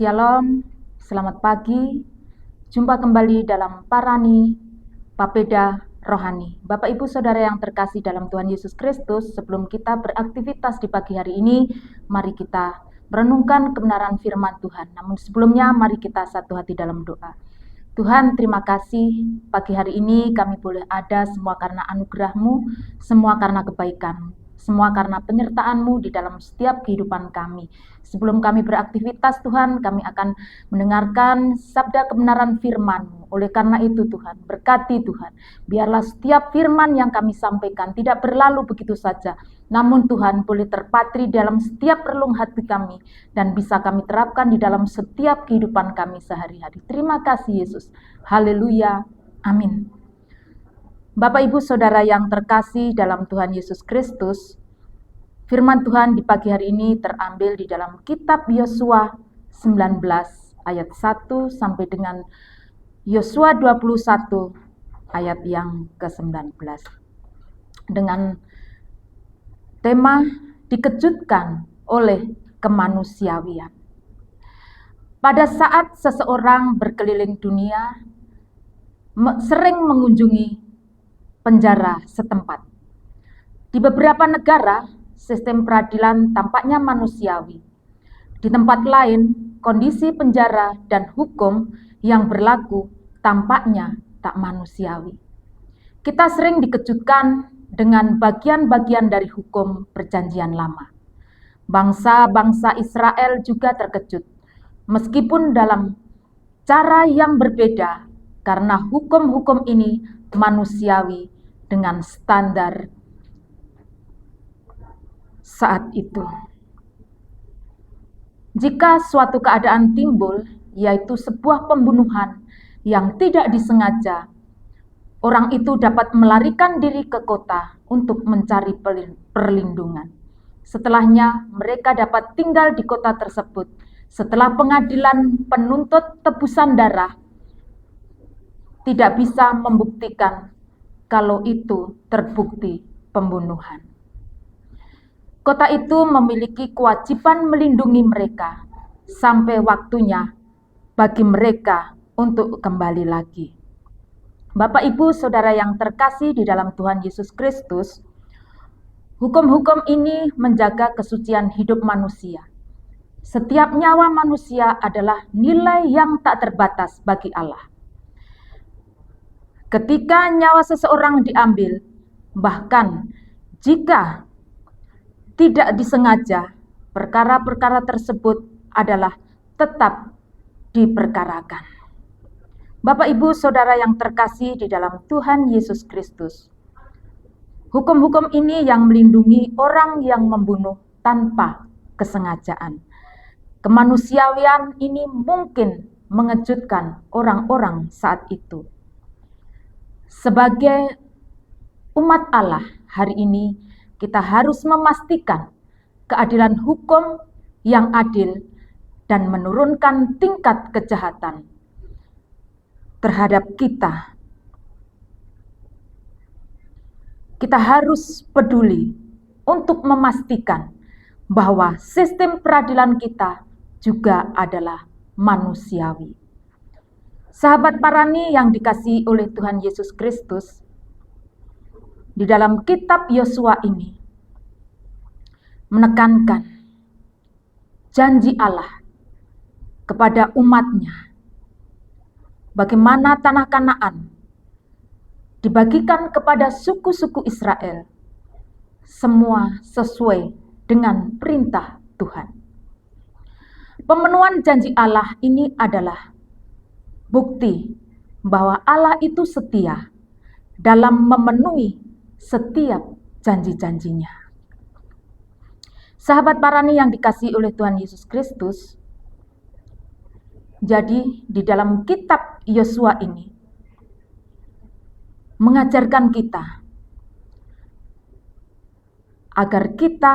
Shalom, selamat pagi. Jumpa kembali dalam Parani Papeda Rohani. Bapak Ibu Saudara yang terkasih dalam Tuhan Yesus Kristus, sebelum kita beraktivitas di pagi hari ini, mari kita merenungkan kebenaran firman Tuhan. Namun sebelumnya mari kita satu hati dalam doa. Tuhan, terima kasih pagi hari ini kami boleh ada semua karena anugerah-Mu, semua karena kebaikan-Mu, semua karena penyertaan-Mu di dalam setiap kehidupan kami. Sebelum kami beraktivitas Tuhan, kami akan mendengarkan sabda kebenaran firman-Mu. Oleh karena itu Tuhan, berkati Tuhan, biarlah setiap firman yang kami sampaikan tidak berlalu begitu saja, namun Tuhan boleh terpatri dalam setiap relung hati kami dan bisa kami terapkan di dalam setiap kehidupan kami sehari-hari. Terima kasih Yesus. Haleluya. Amin. Bapak Ibu Saudara yang terkasih dalam Tuhan Yesus Kristus, firman Tuhan di pagi hari ini terambil di dalam kitab Yosua 19 ayat 1 sampai dengan Yosua 21 ayat yang ke-19. Dengan tema dikejutkan oleh kemanusiawian. Pada saat seseorang berkeliling dunia, sering mengunjungi penjara setempat. Di beberapa negara, sistem peradilan tampaknya manusiawi. Di tempat lain, kondisi penjara dan hukum yang berlaku tampaknya tak manusiawi. Kita sering dikejutkan dengan bagian-bagian dari hukum Perjanjian Lama. Bangsa-bangsa Israel juga terkejut, meskipun dalam cara yang berbeda, karena hukum-hukum ini manusiawi dengan standar saat itu. Jika suatu keadaan timbul, yaitu sebuah pembunuhan yang tidak disengaja, orang itu dapat melarikan diri ke kota untuk mencari perlindungan. Setelahnya, mereka dapat tinggal di kota tersebut. Setelah pengadilan penuntut tebusan darah tidak bisa membuktikan kalau itu terbukti pembunuhan. Kota itu memiliki kewajiban melindungi mereka sampai waktunya bagi mereka untuk kembali lagi. Bapak Ibu Saudara yang terkasih di dalam Tuhan Yesus Kristus, hukum-hukum ini menjaga kesucian hidup manusia. Setiap nyawa manusia adalah nilai yang tak terbatas bagi Allah. Ketika nyawa seseorang diambil, bahkan jika tidak disengaja, perkara-perkara tersebut adalah tetap diperkarakan. Bapak Ibu Saudara yang terkasih di dalam Tuhan Yesus Kristus, hukum-hukum ini yang melindungi orang yang membunuh tanpa kesengajaan. Kemanusiawian ini mungkin mengejutkan orang-orang saat itu. Sebagai umat Allah hari ini, kita harus memastikan keadilan hukum yang adil dan menurunkan tingkat kejahatan terhadap kita. Kita harus peduli untuk memastikan bahwa sistem peradilan kita juga adalah manusiawi. Sahabat Parani yang dikasihi oleh Tuhan Yesus Kristus, di dalam kitab Yosua ini menekankan janji Allah kepada umatnya. Bagaimana tanah Kanaan dibagikan kepada suku-suku Israel, semua sesuai dengan perintah Tuhan. Pemenuhan janji Allah ini adalah bukti bahwa Allah itu setia dalam memenuhi setiap janji-janjinya. Sahabat Parani yang dikasihi oleh Tuhan Yesus Kristus, jadi di dalam kitab Yosua ini mengajarkan kita agar kita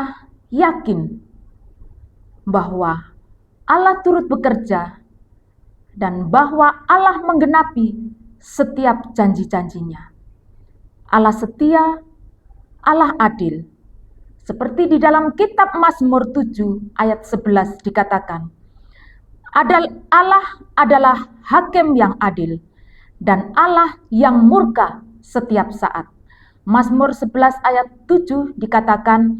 yakin bahwa Allah turut bekerja dan bahwa Allah menggenapi setiap janji-janjinya. Allah setia, Allah adil. Seperti di dalam kitab Mazmur 7 ayat 11 dikatakan, Allah adalah hakim yang adil dan Allah yang murka setiap saat. Mazmur 11 ayat 7 dikatakan,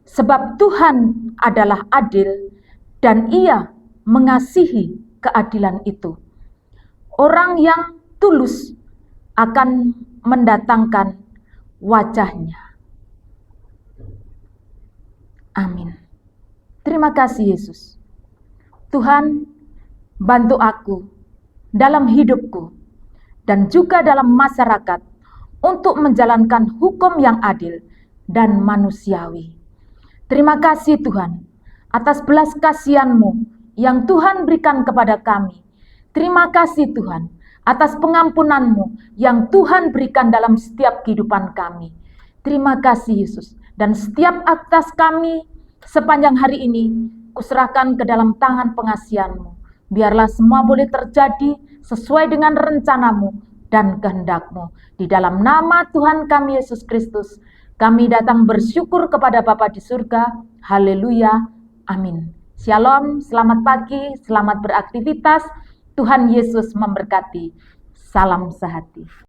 sebab Tuhan adalah adil dan Ia mengasihi keadilan itu. Orang yang tulus akan mendatangkan wajahnya. Amin. Terima kasih Yesus. Tuhan, bantu aku dalam hidupku dan juga dalam masyarakat untuk menjalankan hukum yang adil dan manusiawi. Terima kasih Tuhan atas belas kasihan-Mu yang Tuhan berikan kepada kami. Terima kasih Tuhan atas pengampunan-Mu yang Tuhan berikan dalam setiap kehidupan kami. Terima kasih Yesus. Dan setiap aktivitas kami sepanjang hari ini, kuserahkan ke dalam tangan pengasihan-Mu. Biarlah semua boleh terjadi sesuai dengan rencana-Mu dan kehendak-Mu. Di dalam nama Tuhan kami Yesus Kristus, kami datang bersyukur kepada Bapa di surga. Haleluya. Amin. Shalom, selamat pagi, selamat beraktivitas. Tuhan Yesus memberkati. Salam sehati.